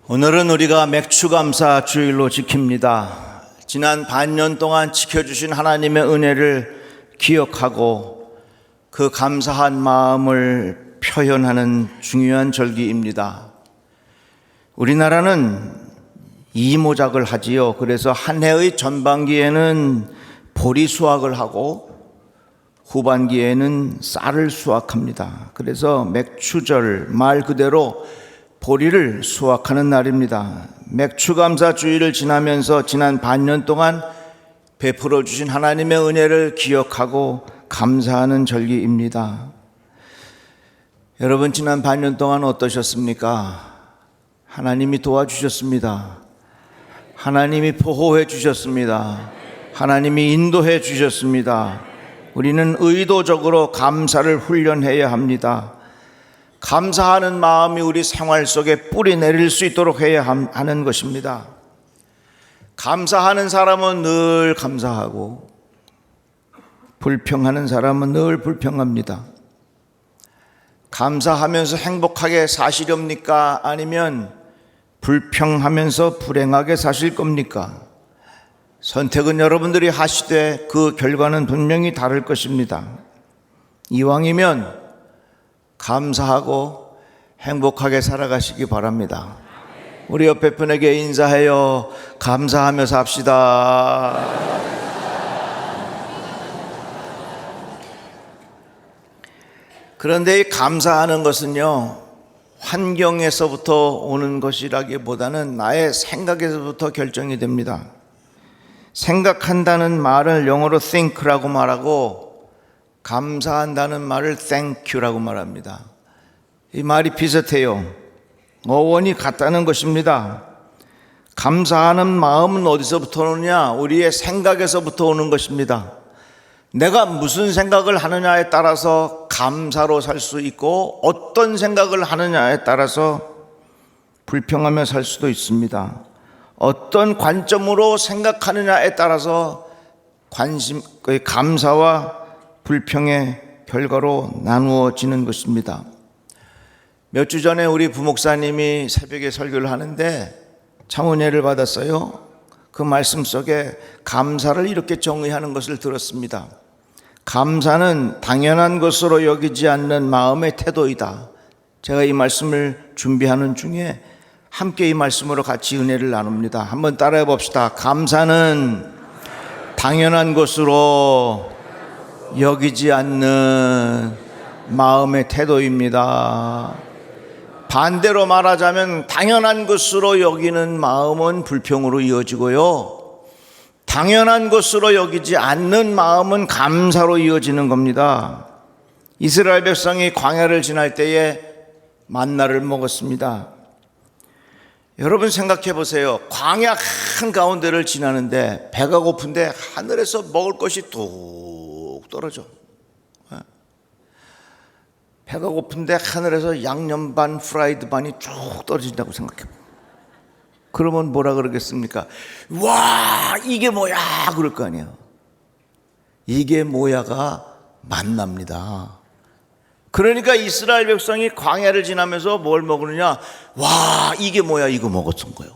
오늘은 우리가 맥추감사 주일로 지킵니다. 지난 반년 동안 지켜주신 하나님의 은혜를 기억하고 그 감사한 마음을 표현하는 중요한 절기입니다. 우리나라는 이모작을 하지요. 그래서 한 해의 전반기에는 보리 수확을 하고 후반기에는 쌀을 수확합니다. 그래서 맥추절, 말 그대로 보리를 수확하는 날입니다. 맥추감사 주일을 지나면서 지난 반년 동안 베풀어 주신 하나님의 은혜를 기억하고 감사하는 절기입니다. 여러분, 지난 반년 동안 어떠셨습니까? 하나님이 도와주셨습니다. 하나님이 보호해 주셨습니다. 하나님이 인도해 주셨습니다. 우리는 의도적으로 감사를 훈련해야 합니다. 감사하는 마음이 우리 생활 속에 뿌리 내릴 수 있도록 해야 하는 것입니다. 감사하는 사람은 늘 감사하고 불평하는 사람은 늘 불평합니다. 감사하면서 행복하게 사시렵니까? 아니면 불평하면서 불행하게 사실 겁니까? 선택은 여러분들이 하시되 그 결과는 분명히 다를 것입니다. 이왕이면 감사하고 행복하게 살아가시기 바랍니다. 우리 옆에 분에게 인사해요. 감사하며 삽시다. 그런데 이 감사하는 것은요, 환경에서부터 오는 것이라기보다는 나의 생각에서부터 결정이 됩니다. 생각한다는 말을 영어로 think라고 말하고 감사한다는 말을 thank you라고 말합니다. 이 말이 비슷해요. 어원이 같다는 것입니다. 감사하는 마음은 어디서부터 오느냐? 우리의 생각에서부터 오는 것입니다. 내가 무슨 생각을 하느냐에 따라서 감사로 살 수 있고 어떤 생각을 하느냐에 따라서 불평하며 살 수도 있습니다. 어떤 관점으로 생각하느냐에 따라서 감사와 불평의 결과로 나누어지는 것입니다. 몇 주 전에 우리 부목사님이 새벽에 설교를 하는데 참 은혜를 받았어요. 그 말씀 속에 감사를 이렇게 정의하는 것을 들었습니다. 감사는 당연한 것으로 여기지 않는 마음의 태도이다. 제가 이 말씀을 준비하는 중에 함께 이 말씀으로 같이 은혜를 나눕니다. 한번 따라해 봅시다. 감사는 당연한 것으로 여기지 않는 마음의 태도입니다. 반대로 말하자면 당연한 것으로 여기는 마음은 불평으로 이어지고요, 당연한 것으로 여기지 않는 마음은 감사로 이어지는 겁니다. 이스라엘 백성이 광야를 지날 때에 만나를 먹었습니다. 여러분 생각해 보세요. 광야 한가운데를 지나는데 배가 고픈데 하늘에서 먹을 것이 뚝 떨어져. 배가 고픈데 하늘에서 양념 반 프라이드 반이 쭉 떨어진다고 생각해. 그러면 뭐라 그러겠습니까? 와, 이게 뭐야? 그럴 거 아니에요. 이게 뭐야가 만납니다. 그러니까 이스라엘 백성이 광야를 지나면서 뭘 먹느냐? 와, 이게 뭐야? 이거 먹었던 거예요.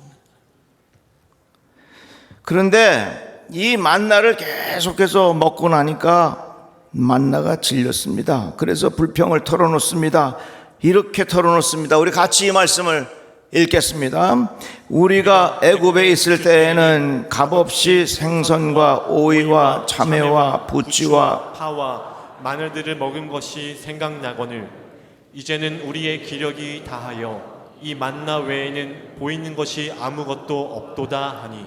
그런데 이 만나를 계속해서 먹고 나니까 만나가 질렸습니다. 그래서 불평을 털어놓습니다. 이렇게 털어놓습니다. 우리 같이 이 말씀을 읽겠습니다. 우리가 애굽에 있을 때에는 값없이 생선과 오이와 참외와 부찌와 파와 마늘들을 먹은 것이 생각나거늘 이제는 우리의 기력이 다하여 이 만나 외에는 보이는 것이 아무것도 없도다 하니.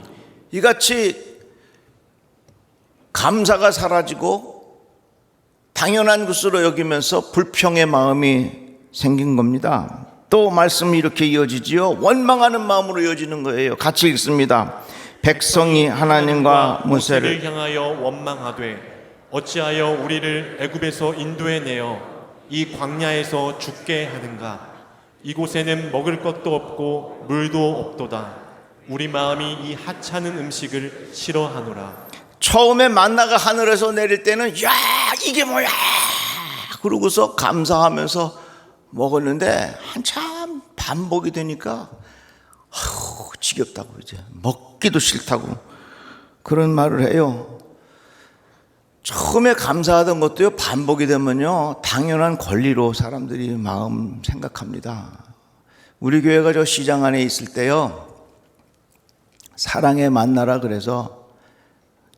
이같이 감사가 사라지고 당연한 것으로 여기면서 불평의 마음이 생긴 겁니다. 또 말씀이 이렇게 이어지지요. 원망하는 마음으로 이어지는 거예요. 같이 읽습니다. 백성이 하나님과 모세를 향하여 원망하되 어찌하여 우리를 애굽에서 인도해내어 이 광야에서 죽게 하는가? 이곳에는 먹을 것도 없고 물도 없도다. 우리 마음이 이 하찮은 음식을 싫어하노라. 처음에 만나가 하늘에서 내릴 때는 야, 이게 뭐야? 그러고서 감사하면서 먹었는데 한참 반복이 되니까 지겹다고 이제 먹기도 싫다고 그런 말을 해요. 처음에 감사하던 것도요, 반복이 되면요 당연한 권리로 사람들이 마음 생각합니다. 우리 교회가 저 시장 안에 있을 때요, 사랑의 만나라 그래서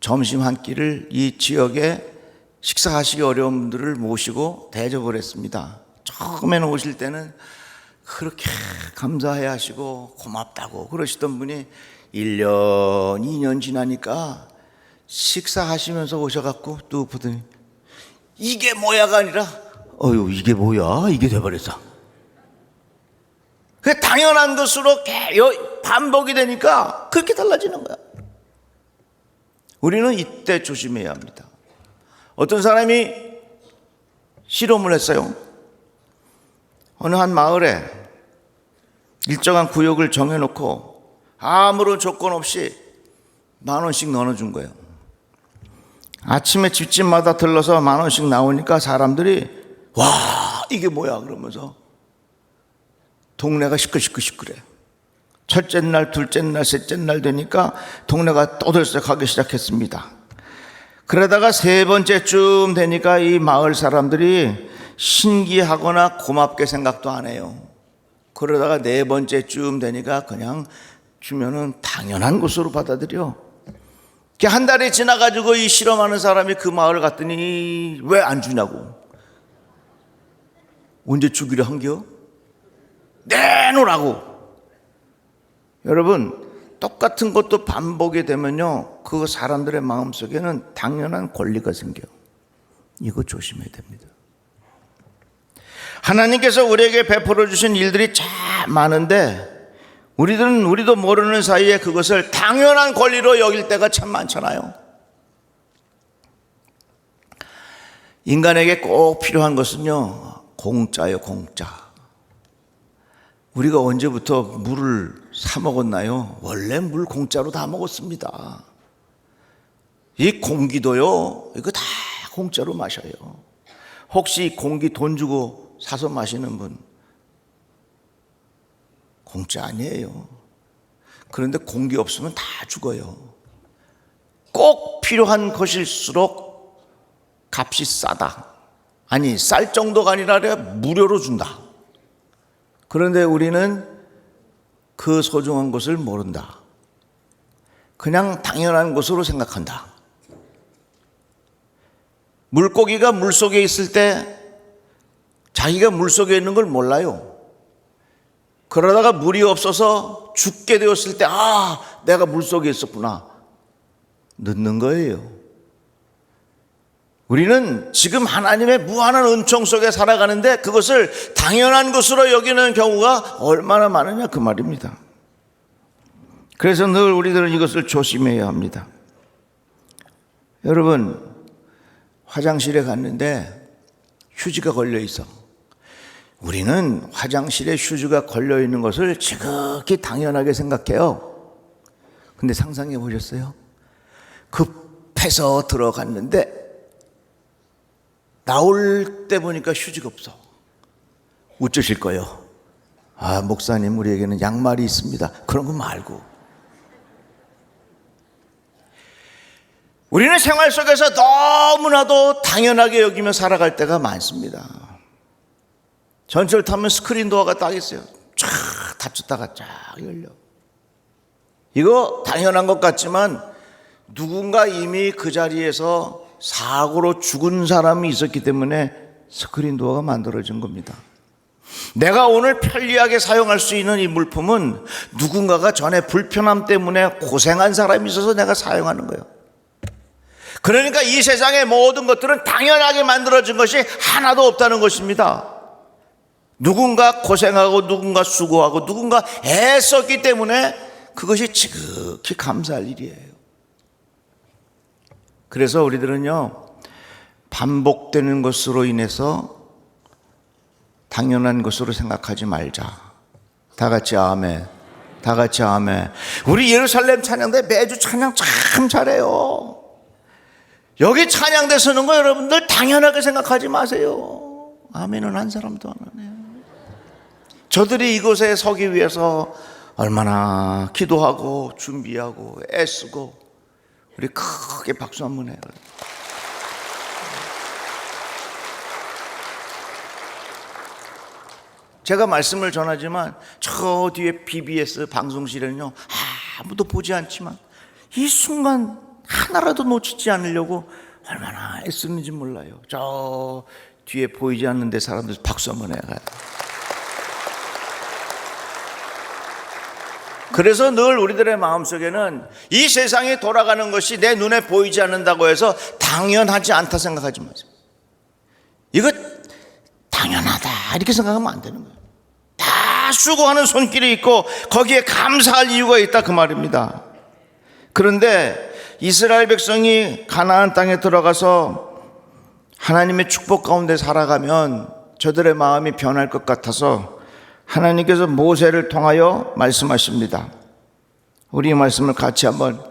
점심 한 끼를 이 지역에 식사하시기 어려운 분들을 모시고 대접을 했습니다. 처음에는 오실 때는 그렇게 감사해 하시고 고맙다고 그러시던 분이 1년, 2년 지나니까 식사하시면서 오셔갖고 또 보더니 이게 뭐야가 아니라 어휴 이게 뭐야 이게 돼버렸어. 그게 당연한 것으로 반복이 되니까 그렇게 달라지는 거야. 우리는 이때 조심해야 합니다. 어떤 사람이 실험을 했어요. 어느 한 마을에 일정한 구역을 정해놓고 아무런 조건 없이 10,000원씩 넣어준 거예요. 아침에 집집마다 들러서 10,000원씩 나오니까 사람들이 와 이게 뭐야 그러면서 동네가 시끌시끌시끌해. 첫째 날, 둘째 날, 셋째 날 되니까 동네가 떠들썩하기 시작했습니다. 그러다가 세 번째쯤 되니까 이 마을 사람들이 신기하거나 고맙게 생각도 안 해요. 그러다가 네 번째쯤 되니까 그냥 주면은 당연한 것으로 받아들여. 한 달이 지나가지고 이 실험하는 사람이 그 마을 갔더니 왜 안 주냐고. 언제 주기로 한겨? 내놓으라고. 여러분, 똑같은 것도 반복이 되면요, 그 사람들의 마음속에는 당연한 권리가 생겨요. 이거 조심해야 됩니다. 하나님께서 우리에게 베풀어 주신 일들이 참 많은데 우리도 모르는 사이에 그것을 당연한 권리로 여길 때가 참 많잖아요. 인간에게 꼭 필요한 것은요, 공짜예요, 공짜. 우리가 언제부터 물을 사 먹었나요? 원래 물 공짜로 다 먹었습니다. 이 공기도요, 이거 다 공짜로 마셔요. 혹시 공기 돈 주고 사서 마시는 분 공짜 아니에요. 그런데 공기 없으면 다 죽어요. 꼭 필요한 것일수록 값이 싸다. 아니, 쌀 정도가 아니라 무료로 준다. 그런데 우리는 그 소중한 것을 모른다. 그냥 당연한 것으로 생각한다. 물고기가 물속에 있을 때 자기가 물속에 있는 걸 몰라요. 그러다가 물이 없어서 죽게 되었을 때 내가 물속에 있었구나. 늦는 거예요. 우리는 지금 하나님의 무한한 은총 속에 살아가는데 그것을 당연한 것으로 여기는 경우가 얼마나 많으냐 그 말입니다. 그래서 늘 우리들은 이것을 조심해야 합니다. 여러분, 화장실에 갔는데 휴지가 걸려 있어. 우리는 화장실에 휴지가 걸려 있는 것을 지극히 당연하게 생각해요. 근데 상상해 보셨어요? 급해서 들어갔는데 나올 때 보니까 휴지가 없어. 어쩌실 거예요? 목사님, 우리에게는 양말이 있습니다. 그런 거 말고. 우리는 생활 속에서 너무나도 당연하게 여기며 살아갈 때가 많습니다. 전철 타면 스크린 도어가 딱 있어요. 쫙 닫혔다가 쫙 열려. 이거 당연한 것 같지만 누군가 이미 그 자리에서 사고로 죽은 사람이 있었기 때문에 스크린 도어가 만들어진 겁니다. 내가 오늘 편리하게 사용할 수 있는 이 물품은 누군가가 전에 불편함 때문에 고생한 사람이 있어서 내가 사용하는 거예요. 그러니까 이 세상의 모든 것들은 당연하게 만들어진 것이 하나도 없다는 것입니다. 누군가 고생하고 누군가 수고하고 누군가 애썼기 때문에 그것이 지극히 감사할 일이에요. 그래서 우리들은요, 반복되는 것으로 인해서 당연한 것으로 생각하지 말자. 다 같이 아멘. 다 같이 아멘. 우리 예루살렘 찬양대 매주 찬양 참 잘해요. 여기 찬양대 서는 거 여러분들 당연하게 생각하지 마세요. 아멘은 한 사람도 안 하네요. 저들이 이곳에 서기 위해서 얼마나 기도하고 준비하고 애쓰고 우리 크게 박수 한번 해요. 제가 말씀을 전하지만 저 뒤에 BBS 방송실에는요 아무도 보지 않지만 이 순간 하나라도 놓치지 않으려고 얼마나 애쓰는지 몰라요. 저 뒤에 보이지 않는데 사람들 박수 한번 해요. 그래서 늘 우리들의 마음속에는 이 세상이 돌아가는 것이 내 눈에 보이지 않는다고 해서 당연하지 않다 생각하지 마세요. 이거 당연하다 이렇게 생각하면 안 되는 거예요. 다 수고하는 손길이 있고 거기에 감사할 이유가 있다 그 말입니다. 그런데 이스라엘 백성이 가나안 땅에 들어가서 하나님의 축복 가운데 살아가면 저들의 마음이 변할 것 같아서 하나님께서 모세를 통하여 말씀하십니다. 우리 이 말씀을 같이 한번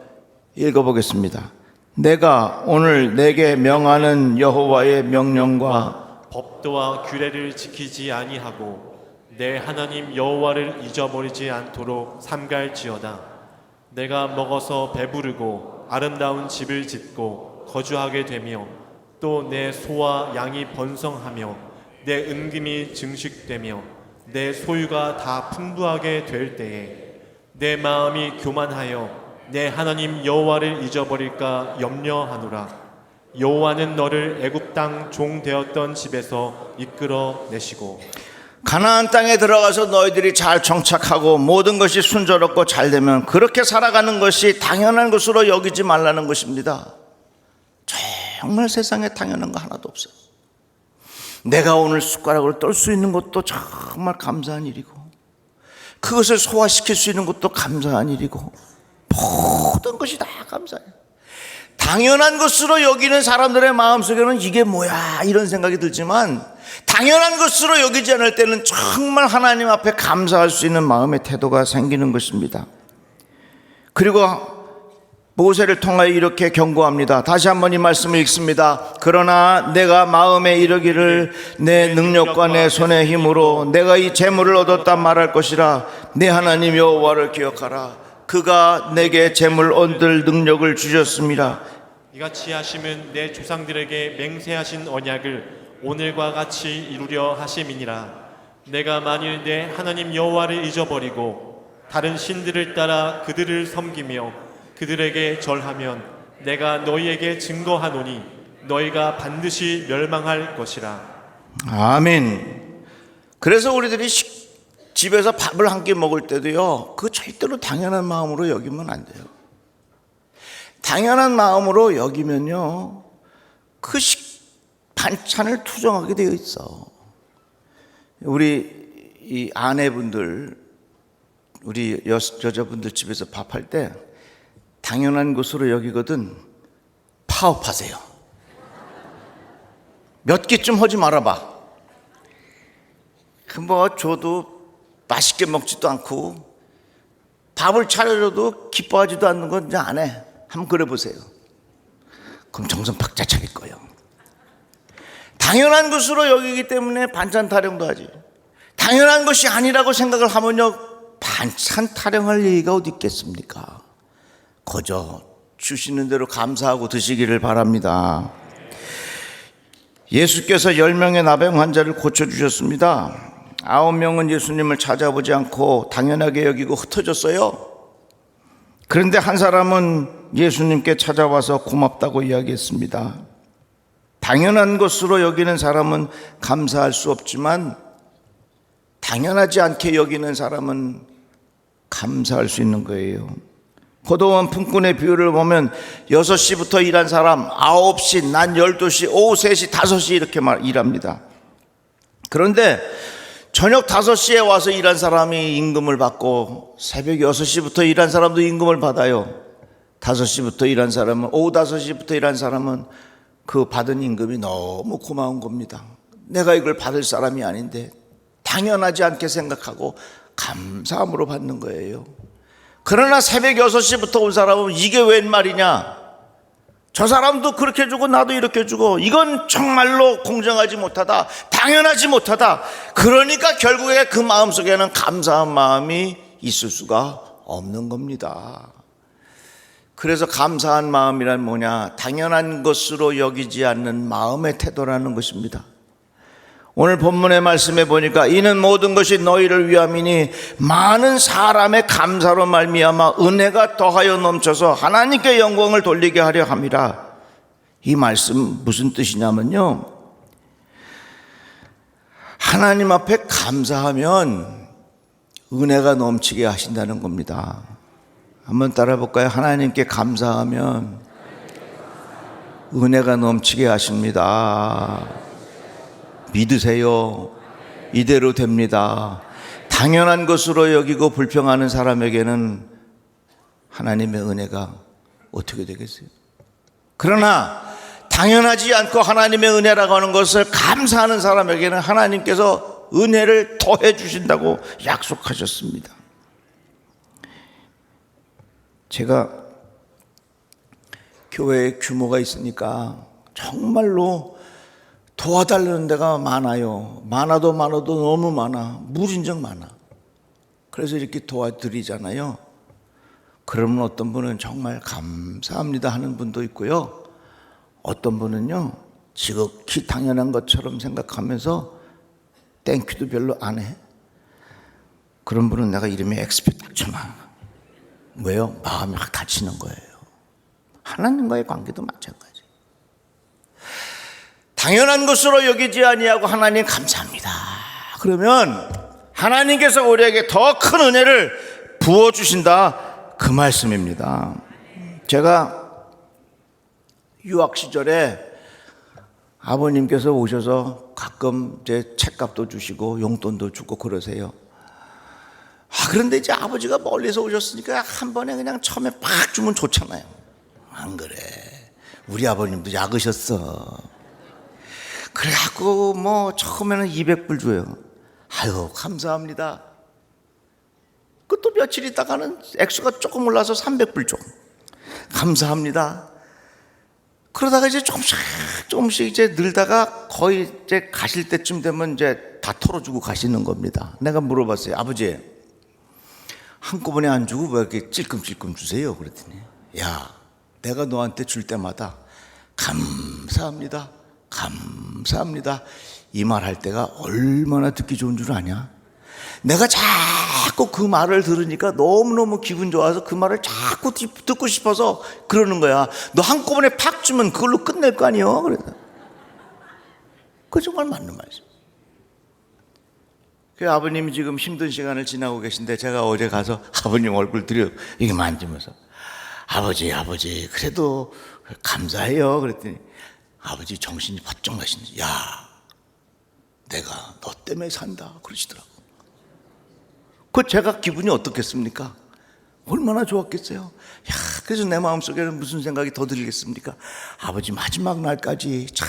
읽어보겠습니다. 내가 오늘 내게 명하는 여호와의 명령과 법도와 규례를 지키지 아니하고 내 하나님 여호와를 잊어버리지 않도록 삼갈지어다. 내가 먹어서 배부르고 아름다운 집을 짓고 거주하게 되며 또 내 소와 양이 번성하며 내 은금이 증식되며 내 소유가 다 풍부하게 될 때에 내 마음이 교만하여 내 하나님 여호와를 잊어버릴까 염려하노라. 여호와는 너를 애굽 땅 종 되었던 집에서 이끌어 내시고 가나안 땅에 들어가서 너희들이 잘 정착하고 모든 것이 순조롭고 잘 되면 그렇게 살아가는 것이 당연한 것으로 여기지 말라는 것입니다. 정말 세상에 당연한 거 하나도 없어요. 내가 오늘 숟가락으로 떨 수 있는 것도 정말 감사한 일이고 그것을 소화시킬 수 있는 것도 감사한 일이고 모든 것이 다 감사해요. 당연한 것으로 여기는 사람들의 마음속에는 이게 뭐야 이런 생각이 들지만 당연한 것으로 여기지 않을 때는 정말 하나님 앞에 감사할 수 있는 마음의 태도가 생기는 것입니다. 그리고 모세를 통하여 이렇게 경고합니다. 다시 한번 이 말씀을 읽습니다. 그러나 내가 마음에 이르기를 내 능력과 내 손의 힘으로 내가 이 재물을 얻었다 말할 것이라. 내 하나님 여호와를 기억하라. 그가 내게 재물 얻을 능력을 주셨습니다. 이같이 하심은 내 조상들에게 맹세하신 언약을 오늘과 같이 이루려 하심이니라. 내가 만일 내 하나님 여호와를 잊어버리고 다른 신들을 따라 그들을 섬기며 그들에게 절하면 내가 너희에게 증거하노니 너희가 반드시 멸망할 것이라. 아멘. 그래서 우리들이 집에서 밥을 한 끼 먹을 때도요, 그 절대로 당연한 마음으로 여기면 안 돼요. 당연한 마음으로 여기면요, 그 반찬을 투정하게 되어 있어. 우리 이 아내분들, 우리 여자분들 집에서 밥할 때 당연한 것으로 여기거든 파업하세요. 몇 끼쯤 하지 말아봐. 뭐 줘도 맛있게 먹지도 않고 밥을 차려줘도 기뻐하지도 않는 건 이제 안 해. 한번 그래 보세요. 그럼 정성 박자 차릴 거예요. 당연한 것으로 여기기 때문에 반찬 타령도 하지. 당연한 것이 아니라고 생각을 하면요, 반찬 타령할 얘기가 어디 있겠습니까? 거저 주시는 대로 감사하고 드시기를 바랍니다. 예수께서 10명의 나병 환자를 고쳐주셨습니다. 9명은 예수님을 찾아보지 않고 당연하게 여기고 흩어졌어요. 그런데 한 사람은 예수님께 찾아와서 고맙다고 이야기했습니다. 당연한 것으로 여기는 사람은 감사할 수 없지만 당연하지 않게 여기는 사람은 감사할 수 있는 거예요. 포도원 품꾼의 비유를 보면 6시부터 일한 사람 9시, 낮 12시, 오후 3시, 5시 이렇게 일합니다. 그런데 저녁 5시에 와서 일한 사람이 임금을 받고 새벽 6시부터 일한 사람도 임금을 받아요. 5시부터 일한 사람은, 오후 5시부터 일한 사람은 그 받은 임금이 너무 고마운 겁니다. 내가 이걸 받을 사람이 아닌데 당연하지 않게 생각하고 감사함으로 받는 거예요. 그러나 새벽 6시부터 온 사람은 이게 웬 말이냐, 저 사람도 그렇게 주고 나도 이렇게 주고 이건 정말로 공정하지 못하다, 당연하지 못하다. 그러니까 결국에 그 마음속에는 감사한 마음이 있을 수가 없는 겁니다. 그래서 감사한 마음이란 뭐냐? 당연한 것으로 여기지 않는 마음의 태도라는 것입니다. 오늘 본문의 말씀에 보니까 이는 모든 것이 너희를 위함이니 많은 사람의 감사로 말미암아 은혜가 더하여 넘쳐서 하나님께 영광을 돌리게 하려 함이라. 이 말씀 무슨 뜻이냐면요, 하나님 앞에 감사하면 은혜가 넘치게 하신다는 겁니다. 한번 따라 볼까요? 하나님께 감사하면 은혜가 넘치게 하십니다. 믿으세요. 이대로 됩니다. 당연한 것으로 여기고 불평하는 사람에게는 하나님의 은혜가 어떻게 되겠어요? 그러나 당연하지 않고 하나님의 은혜라고 하는 것을 감사하는 사람에게는 하나님께서 은혜를 더해 주신다고 약속하셨습니다. 제가 교회에 규모가 있으니까 정말로 도와달라는 데가 많아요. 많아도 너무 많아. 무진정 많아. 그래서 이렇게 도와드리잖아요. 그러면 어떤 분은 정말 감사합니다 하는 분도 있고요. 어떤 분은요, 지극히 당연한 것처럼 생각하면서 땡큐도 별로 안 해. 그런 분은 내가 이름에 엑스피 딱 쳐놔. 왜요? 마음이 확 다치는 거예요. 하나님과의 관계도 마찬가지. 당연한 것으로 여기지 아니하고 하나님 감사합니다. 그러면 하나님께서 우리에게 더 큰 은혜를 부어주신다, 그 말씀입니다. 제가 유학 시절에 아버님께서 오셔서 가끔 제 책값도 주시고 용돈도 주고 그러세요. 그런데 이제 아버지가 멀리서 오셨으니까 한 번에 그냥 처음에 팍 주면 좋잖아요. 안 그래? 우리 아버님도 약으셨어. 그래갖고 뭐 처음에는 200불 줘요. 아유, 감사합니다. 그 또 며칠 있다가는 액수가 조금 올라서 300불 줘. 감사합니다. 그러다가 이제 조금씩 이제 늘다가 거의 이제 가실 때쯤 되면 이제 다 털어주고 가시는 겁니다. 내가 물어봤어요. 아버지, 한꺼번에 안 주고 왜 이렇게 찔끔찔끔 주세요? 그랬더니, 야, 내가 너한테 줄 때마다 감사합니다, 감사합니다, 이 말 할 때가 얼마나 듣기 좋은 줄 아냐? 내가 자꾸 그 말을 들으니까 너무너무 기분 좋아서 그 말을 자꾸 듣고 싶어서 그러는 거야. 너 한꺼번에 팍 주면 그걸로 끝낼 거 아니에요? 그래서 그 정말 맞는 말이죠. 그 아버님이 지금 힘든 시간을 지나고 계신데 제가 어제 가서 아버님 얼굴 들여 이게 만지면서 아버지 그래도 감사해요 그랬더니 아버지 정신이 번쩍 나시는지, 야, 내가 너 때문에 산다 그러시더라고. 그 제가 기분이 어떻겠습니까? 얼마나 좋았겠어요. 야, 그래서 내 마음속에는 무슨 생각이 더 들겠습니까? 아버지 마지막 날까지 잘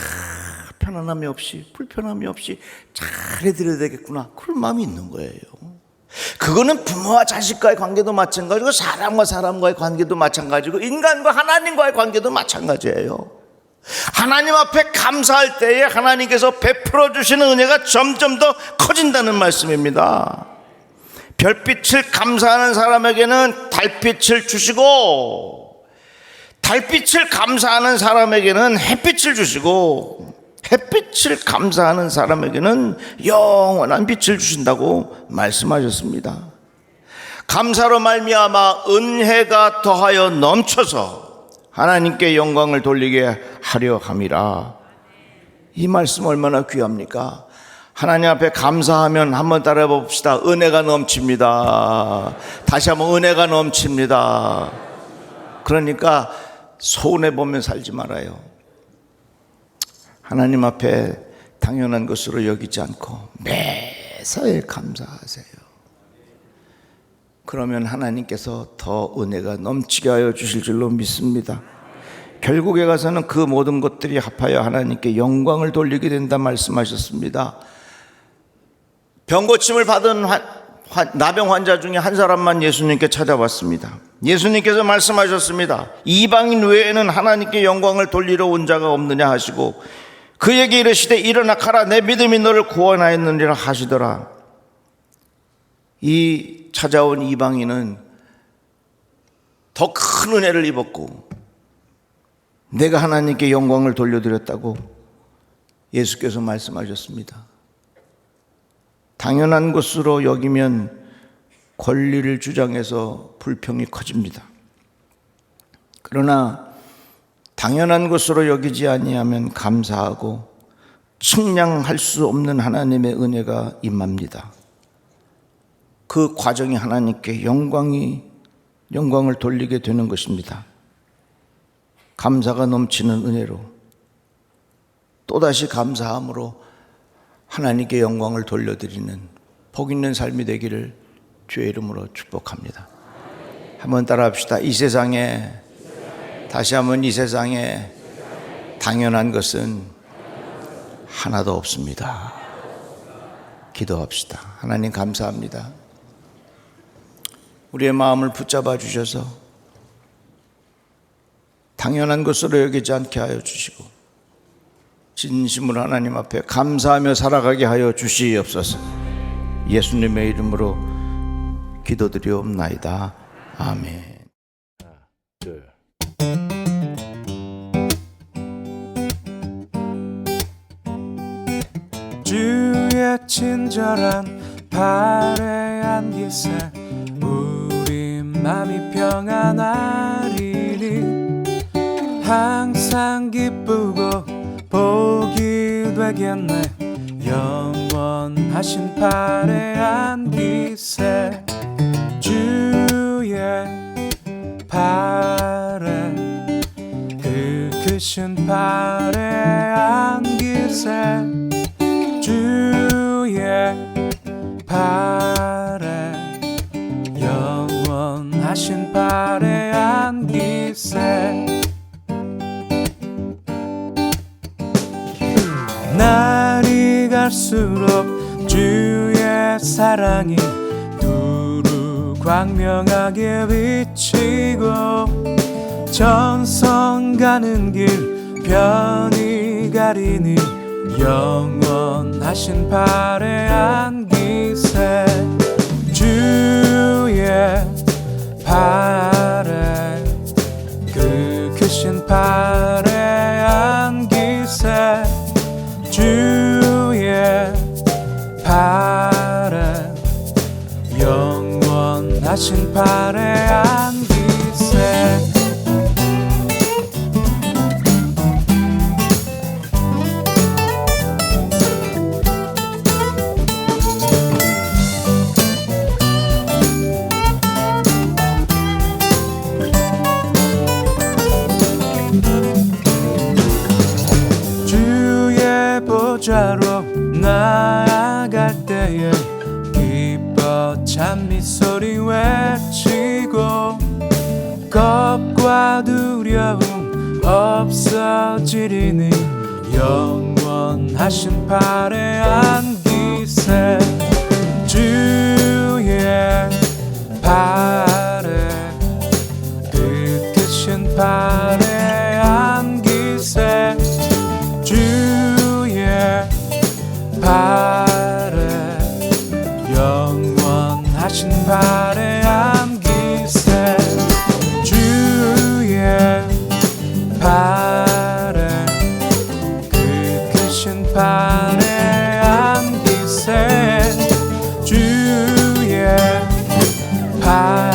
편안함이 없이 불편함이 없이 잘 해드려야 되겠구나, 그런 마음이 있는 거예요. 그거는 부모와 자식과의 관계도 마찬가지고 사람과 사람과의 관계도 마찬가지고 인간과 하나님과의 관계도 마찬가지예요. 하나님 앞에 감사할 때에 하나님께서 베풀어 주시는 은혜가 점점 더 커진다는 말씀입니다. 별빛을 감사하는 사람에게는 달빛을 주시고, 달빛을 감사하는 사람에게는 햇빛을 주시고, 햇빛을 감사하는 사람에게는 영원한 빛을 주신다고 말씀하셨습니다. 감사로 말미암아 은혜가 더하여 넘쳐서 하나님께 영광을 돌리게 하려 함이라. 이 말씀 얼마나 귀합니까? 하나님 앞에 감사하면 한번 따라해 봅시다. 은혜가 넘칩니다. 다시 한번 은혜가 넘칩니다. 그러니까 손해보면 살지 말아요. 하나님 앞에 당연한 것으로 여기지 않고 매사에 감사하세요. 그러면 하나님께서 더 은혜가 넘치게 하여 주실 줄로 믿습니다. 결국에 가서는 그 모든 것들이 합하여 하나님께 영광을 돌리게 된다 말씀하셨습니다. 병고침을 받은 나병 환자 중에 한 사람만 예수님께 찾아왔습니다. 예수님께서 말씀하셨습니다. 이방인 외에는 하나님께 영광을 돌리러 온 자가 없느냐 하시고 그에게 이르시되 일어나 가라, 내 믿음이 너를 구원하였느니라 하시더라. 이 찾아온 이방인은 더 큰 은혜를 입었고 내가 하나님께 영광을 돌려드렸다고 예수께서 말씀하셨습니다. 당연한 것으로 여기면 권리를 주장해서 불평이 커집니다. 그러나 당연한 것으로 여기지 아니하면 감사하고 측량할 수 없는 하나님의 은혜가 임합니다. 그 과정이 하나님께 영광을 돌리게 되는 것입니다. 감사가 넘치는 은혜로 또다시 감사함으로 하나님께 영광을 돌려드리는 복 있는 삶이 되기를 주의 이름으로 축복합니다. 한번 따라 합시다. 이 세상에, 다시 한번 이 세상에 당연한 것은 하나도 없습니다. 기도합시다. 하나님 감사합니다. 우리의 마음을 붙잡아 주셔서 당연한 것으로 여기지 않게 하여 주시고 진심으로 하나님 앞에 감사하며 살아가게 하여 주시옵소서. 예수님의 이름으로 기도드리옵나이다. 아멘. 하나, 둘. 주의 친절한 발에 안기세 우리 맘이 평안하리니 항상 기쁘고 복이 되겠네 영원하신 발에 안기세 주의 발에 그 크신 발에 안기세 주의 발에 영원하신 발에 안기세 날이 갈수록 주의 사랑이 두루 광명하게 비치고 전성 가는 길 편히 가리니 영원하신 발에 안기세 주의 발에 그 크신 발에 안기세 주의 발에 영원하신 발에 안기세 보좌로 나아갈 때에 기뻐 찬미 소리 외치고 겁과 두려움 없어지리니 영원하신 발에 안기세 주의 발에 그 크신 발에 안기세 발에 영원하신 발에 안기세 주의 발에 그 크신 발에 안기세 주의 발에